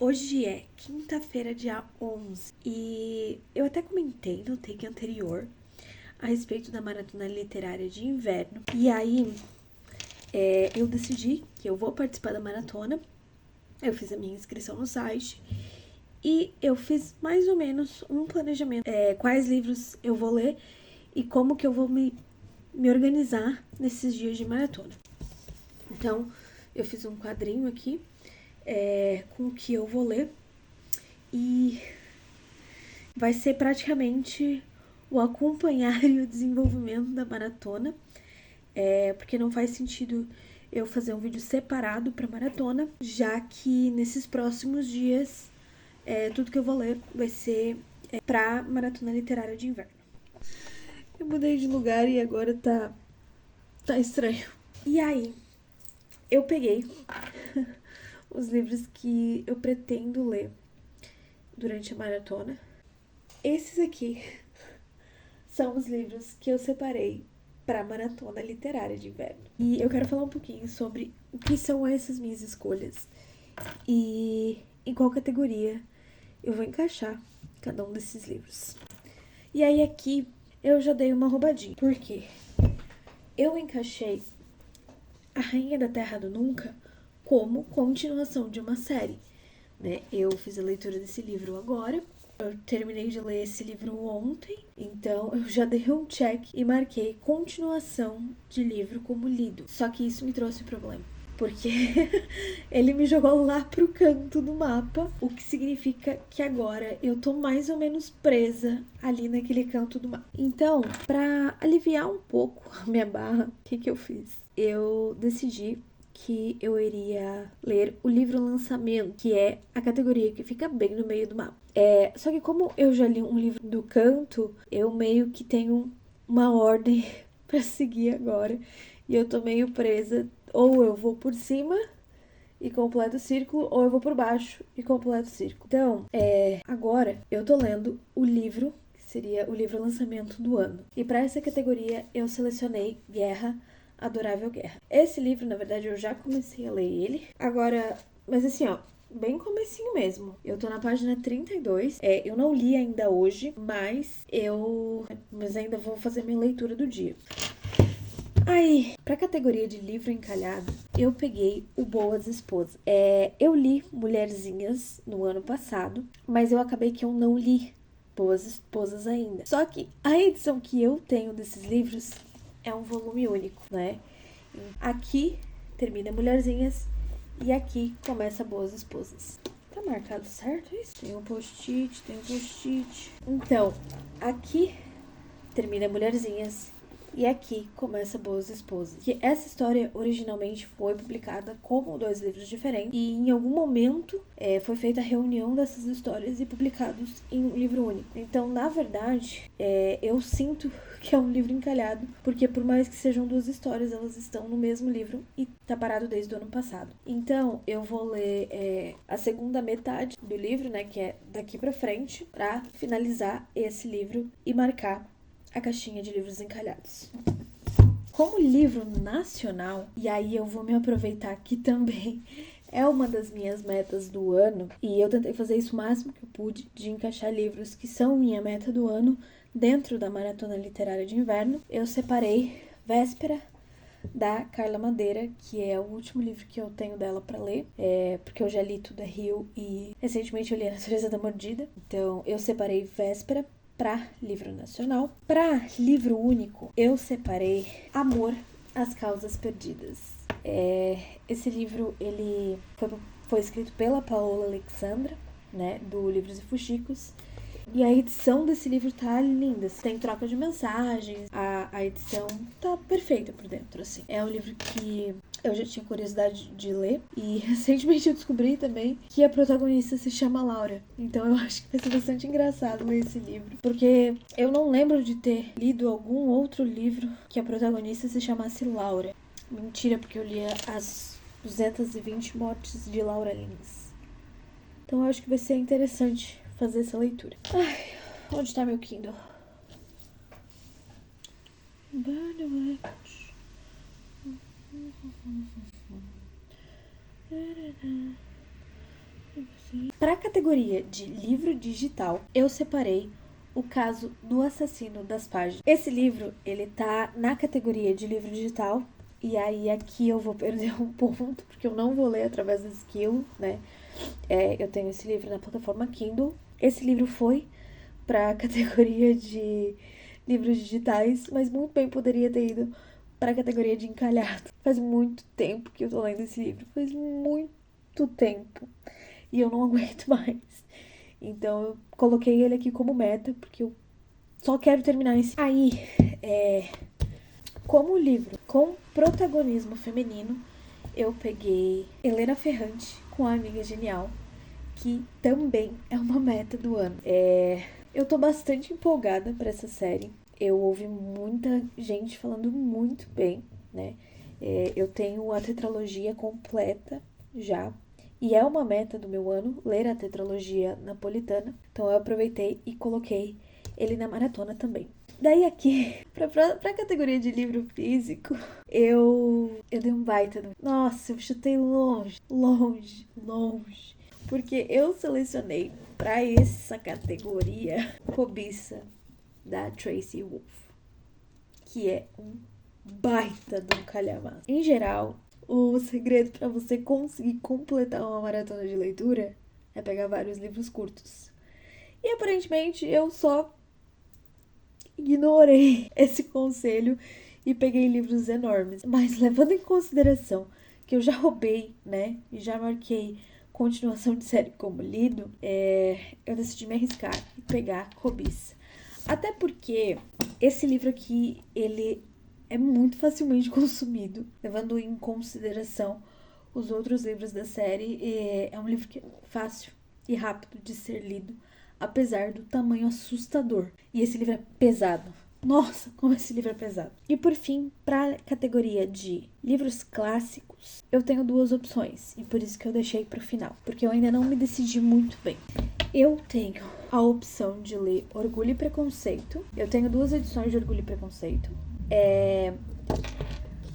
Hoje é quinta-feira, dia 11, e eu até comentei no take anterior a respeito da maratona literária de inverno. E aí, eu decidi que eu vou participar da maratona. Eu fiz a minha inscrição no site e eu fiz mais ou menos um planejamento. Quais livros eu vou ler e como que eu vou me organizar nesses dias de maratona. Então, eu fiz um quadrinho aqui com o que eu vou ler e vai ser praticamente o acompanhar e o desenvolvimento da maratona, porque não faz sentido eu fazer um vídeo separado para maratona, já que nesses próximos dias tudo que eu vou ler vai ser para maratona literária de inverno. Eu mudei de lugar e agora tá estranho. E aí, eu peguei os livros que eu pretendo ler durante a maratona. Esses aqui são os livros que eu separei para a maratona literária de inverno. E eu quero falar um pouquinho sobre o que são essas minhas escolhas e em qual categoria eu vou encaixar cada um desses livros. E aí aqui eu já dei uma roubadinha. Por quê? Eu encaixei A Rainha da Terra do Nunca como continuação de uma série, né? Eu fiz a leitura desse livro agora. Eu terminei de ler esse livro ontem, então eu já dei um check e marquei continuação de livro como lido. Só que isso me trouxe problema, porque ele me jogou lá pro canto do mapa, o que significa que agora eu tô mais ou menos presa ali naquele canto do mapa. Então, pra aliviar um pouco a minha barra, o que eu fiz? Eu decidi que eu iria ler o livro lançamento, que é a categoria que fica bem no meio do mapa. Só que como eu já li um livro do canto, eu meio que tenho uma ordem pra seguir agora. E eu tô meio presa. Ou eu vou por cima e completo o círculo, ou eu vou por baixo e completo o círculo. Então, agora eu tô lendo o livro, que seria o livro lançamento do ano. E pra essa categoria eu selecionei Guerra, Adorável Guerra. Esse livro, na verdade, eu já comecei a ler ele. Agora, mas assim, ó, bem comecinho mesmo. Eu tô na página 32. Eu não li ainda hoje, mas ainda vou fazer minha leitura do dia. Aí, pra categoria de livro encalhado, eu peguei o Boas Esposas. Eu li Mulherzinhas no ano passado, mas eu acabei que eu não li Boas Esposas ainda. Só que a edição que eu tenho desses livros é um volume único, né? Aqui termina Mulherzinhas e aqui começa Boas Esposas. Tá marcado certo isso? Tem um post-it. Então, aqui termina Mulherzinhas e aqui começa Boas Esposas. Que essa história originalmente foi publicada como 2 livros diferentes e em algum momento foi feita a reunião dessas histórias e publicados em um livro único. Então, na verdade, eu sinto que é um livro encalhado, porque por mais que sejam 2 histórias, elas estão no mesmo livro e tá parado desde o ano passado. Então, eu vou ler a segunda metade do livro, né, que é daqui pra frente, pra finalizar esse livro e marcar a caixinha de livros encalhados. Como livro nacional, e aí eu vou me aproveitar que também é uma das minhas metas do ano, e eu tentei fazer isso o máximo que eu pude, de encaixar livros que são minha meta do ano dentro da Maratona Literária de Inverno. Eu separei Véspera, da Carla Madeira, que é o último livro que eu tenho dela pra ler, porque eu já li Tudo é Rio e recentemente eu li A Natureza da Mordida. Então eu separei Véspera para livro nacional. Para livro único, eu separei Amor às Causas Perdidas. Esse livro ele foi escrito pela Paola Alexandra, né, do Livros e Fuxicos. E a edição desse livro tá linda. Tem troca de mensagens. A edição tá perfeita por dentro, assim. É um livro que eu já tinha curiosidade de ler. E recentemente eu descobri também que a protagonista se chama Laura. Então eu acho que vai ser bastante engraçado ler esse livro. Porque eu não lembro de ter lido algum outro livro que a protagonista se chamasse Laura. Mentira, porque eu li as 220 mortes de Laura Lins. Então eu acho que vai ser interessante fazer essa leitura. Ai, onde tá meu Kindle? Para a categoria de livro digital, eu separei O Caso do Assassino das Páginas. Esse livro, ele tá na categoria de livro digital, e aí aqui eu vou perder um ponto, porque eu não vou ler através do Esquilo, né? Eu tenho esse livro na plataforma Kindle. Esse livro foi para a categoria de livros digitais, mas muito bem poderia ter ido para a categoria de encalhado. Faz muito tempo que eu tô lendo esse livro, faz muito tempo, e eu não aguento mais. Então eu coloquei ele aqui como meta, porque eu só quero terminar esse. Aí, como livro com protagonismo feminino, eu peguei Helena Ferrante com A Amiga Genial, que também é uma meta do ano. Eu tô bastante empolgada pra essa série. Eu ouvi muita gente falando muito bem, né? Eu tenho a tetralogia completa já. E é uma meta do meu ano, ler a tetralogia napolitana. Então eu aproveitei e coloquei ele na maratona também. Daí aqui, pra categoria de livro físico, eu dei um baita. Nossa, eu chutei longe. Porque eu selecionei pra essa categoria Cobiça, da Tracy Wolff, que é um baita de um calhamaço. Em geral, o segredo pra você conseguir completar uma maratona de leitura é pegar vários livros curtos. E aparentemente eu só ignorei esse conselho e peguei livros enormes. Mas levando em consideração que eu já roubei, né, e já marquei continuação de série como lido, eu decidi me arriscar e pegar Cobiça. Até porque esse livro aqui, ele é muito facilmente consumido, levando em consideração os outros livros da série. É um livro que é fácil e rápido de ser lido, apesar do tamanho assustador. E esse livro é pesado. Nossa, como esse livro é pesado. E por fim, para a categoria de livros clássicos, eu tenho duas opções, e por isso que eu deixei para o final, porque eu ainda não me decidi muito bem. Eu tenho a opção de ler Orgulho e Preconceito. Eu tenho 2 edições de Orgulho e Preconceito.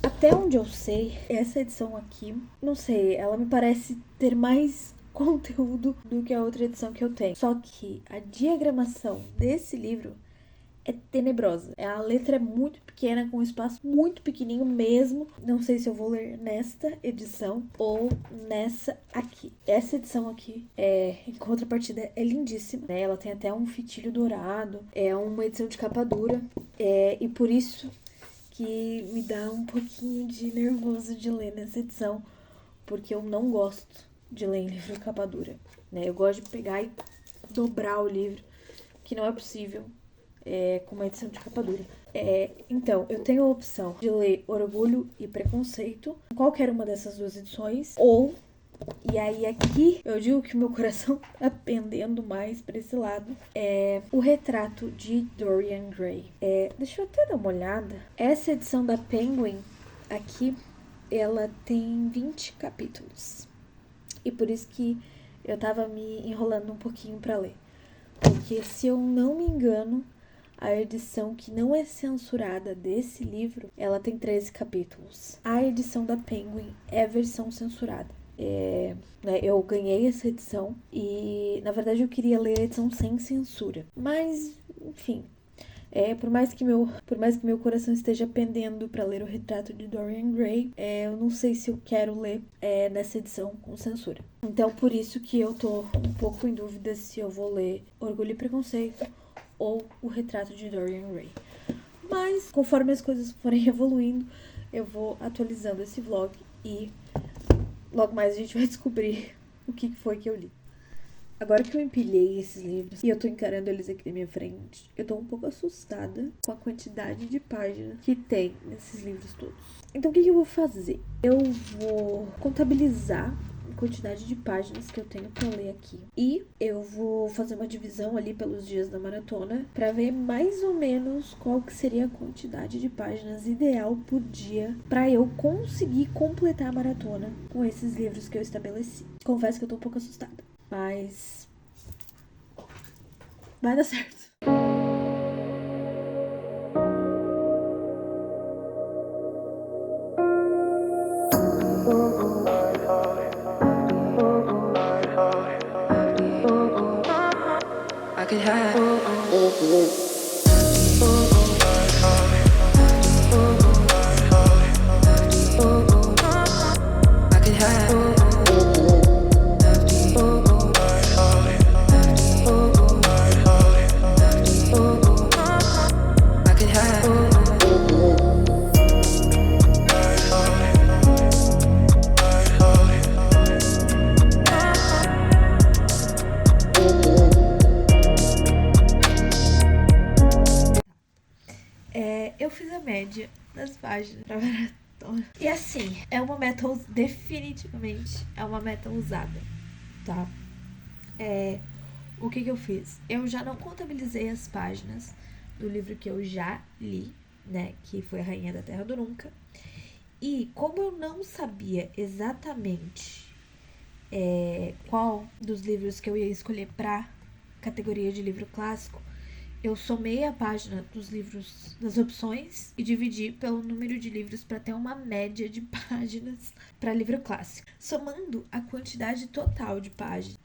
Até onde eu sei, essa edição aqui, não sei, ela me parece ter mais conteúdo do que a outra edição que eu tenho. Só que a diagramação desse livro é tenebrosa. A letra é muito pequena, com um espaço muito pequenininho mesmo. Não sei se eu vou ler nesta edição ou nessa aqui. Essa edição aqui, em contrapartida, é lindíssima, né? Ela tem até um fitilho dourado. É uma edição de capa dura. E por isso que me dá um pouquinho de nervoso de ler nessa edição, porque eu não gosto de ler em livro de capa dura, né? Eu gosto de pegar e dobrar o livro, que não é possível com uma edição de capa dura. Então, eu tenho a opção de ler Orgulho e Preconceito, qualquer uma dessas 2 edições, ou, e aí aqui eu digo que meu coração tá pendendo mais pra esse lado, O Retrato de Dorian Gray. Deixa eu até dar uma olhada. Essa edição da Penguin aqui, ela tem 20 capítulos. E por isso que eu tava me enrolando um pouquinho pra ler. Porque, se eu não me engano, a edição que não é censurada desse livro, ela tem 13 capítulos. A edição da Penguin é a versão censurada. Eu ganhei essa edição e, na verdade, eu queria ler a edição sem censura. Mas, enfim, por mais que meu coração esteja pendendo para ler O Retrato de Dorian Gray, eu não sei se eu quero ler nessa edição com censura. Então, por isso que eu tô um pouco em dúvida se eu vou ler Orgulho e Preconceito ou O Retrato de Dorian Gray. Mas, conforme as coisas forem evoluindo, eu vou atualizando esse vlog e logo mais a gente vai descobrir o que foi que eu li. Agora que eu empilhei esses livros e eu tô encarando eles aqui na minha frente, eu tô um pouco assustada com a quantidade de páginas que tem nesses livros todos. Então, o que eu vou fazer? Eu vou contabilizar a quantidade de páginas que eu tenho pra ler aqui. E eu vou fazer uma divisão ali pelos dias da maratona pra ver mais ou menos qual que seria a quantidade de páginas ideal por dia pra eu conseguir completar a maratona com esses livros que eu estabeleci. Confesso que eu tô um pouco assustada, mas vai dar certo. could have. I could have. I could have. Eu fiz a média das páginas pra maratona. E assim, é uma meta, definitivamente, é uma meta usada, tá? O que eu fiz? Eu já não contabilizei as páginas do livro que eu já li, né? Que foi A Rainha da Terra do Nunca. E como eu não sabia exatamente qual dos livros que eu ia escolher pra categoria de livro clássico, eu somei a página dos livros, das opções, e dividi pelo número de livros para ter uma média de páginas para livro clássico. Somando a quantidade total de páginas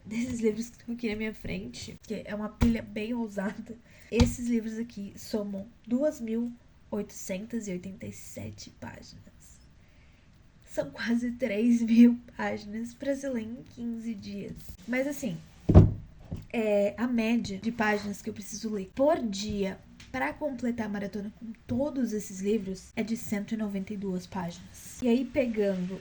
desses livros que estão aqui na minha frente, que é uma pilha bem ousada, esses livros aqui somam 2.887 páginas. São quase 3.000 páginas para se ler em 15 dias. Mas assim, a média de páginas que eu preciso ler por dia para completar a maratona com todos esses livros é de 192 páginas. E aí, pegando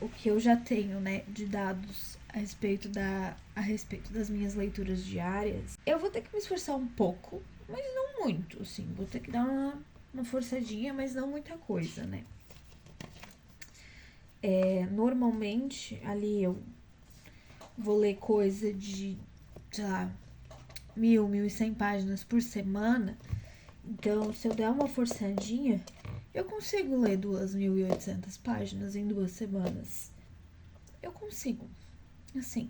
o que eu já tenho, né, de dados a respeito das minhas leituras diárias, eu vou ter que me esforçar um pouco, mas não muito, assim. Vou ter que dar uma forçadinha, mas não muita coisa, né? Normalmente, ali eu vou ler coisa de, sei lá, 1.100 páginas por semana. Então, se eu der uma forçadinha, eu consigo ler 2.800 páginas em 2 semanas. Eu consigo, assim.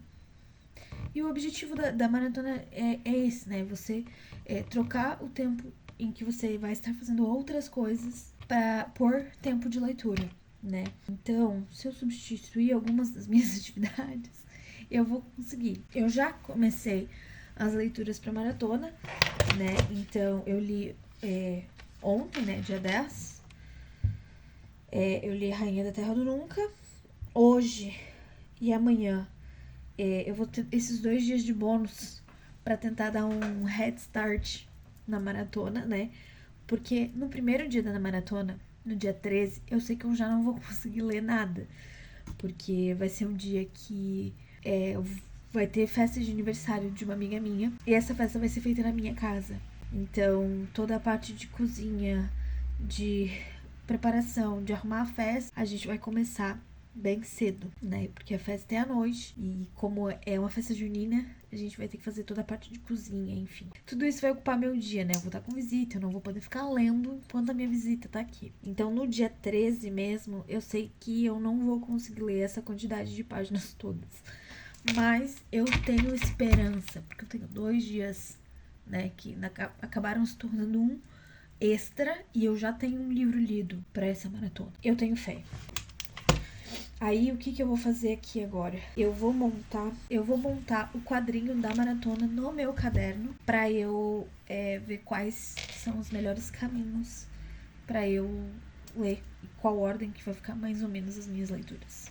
E o objetivo da maratona é esse, né? Você trocar o tempo em que você vai estar fazendo outras coisas por tempo de leitura, né? Então, se eu substituir algumas das minhas atividades, eu vou conseguir. Eu já comecei as leituras para maratona, né? Então, eu li ontem, né? Dia 10. Eu li Rainha da Terra do Nunca. Hoje e amanhã eu vou ter esses 2 dias de bônus para tentar dar um head start na maratona, né? Porque no primeiro dia da maratona, no dia 13, eu sei que eu já não vou conseguir ler nada. Porque vai ser um dia que vai ter festa de aniversário de uma amiga minha. E essa festa vai ser feita na minha casa. Então, toda a parte de cozinha, de preparação, de arrumar a festa, a gente vai começar bem cedo, né? Porque a festa é à noite. E como é uma festa junina, a gente vai ter que fazer toda a parte de cozinha, enfim. Tudo isso vai ocupar meu dia, né? Eu vou estar com visita, eu não vou poder ficar lendo enquanto a minha visita tá aqui. Então, no dia 13 mesmo, eu sei que eu não vou conseguir ler essa quantidade de páginas todas. Mas eu tenho esperança, porque eu tenho 2 dias, né, que acabaram se tornando um extra, e eu já tenho um livro lido pra essa maratona. Eu tenho fé. Aí, o que eu vou fazer aqui agora? Eu vou montar o quadrinho da maratona no meu caderno pra eu ver quais são os melhores caminhos pra eu ler e qual ordem que vai ficar mais ou menos as minhas leituras.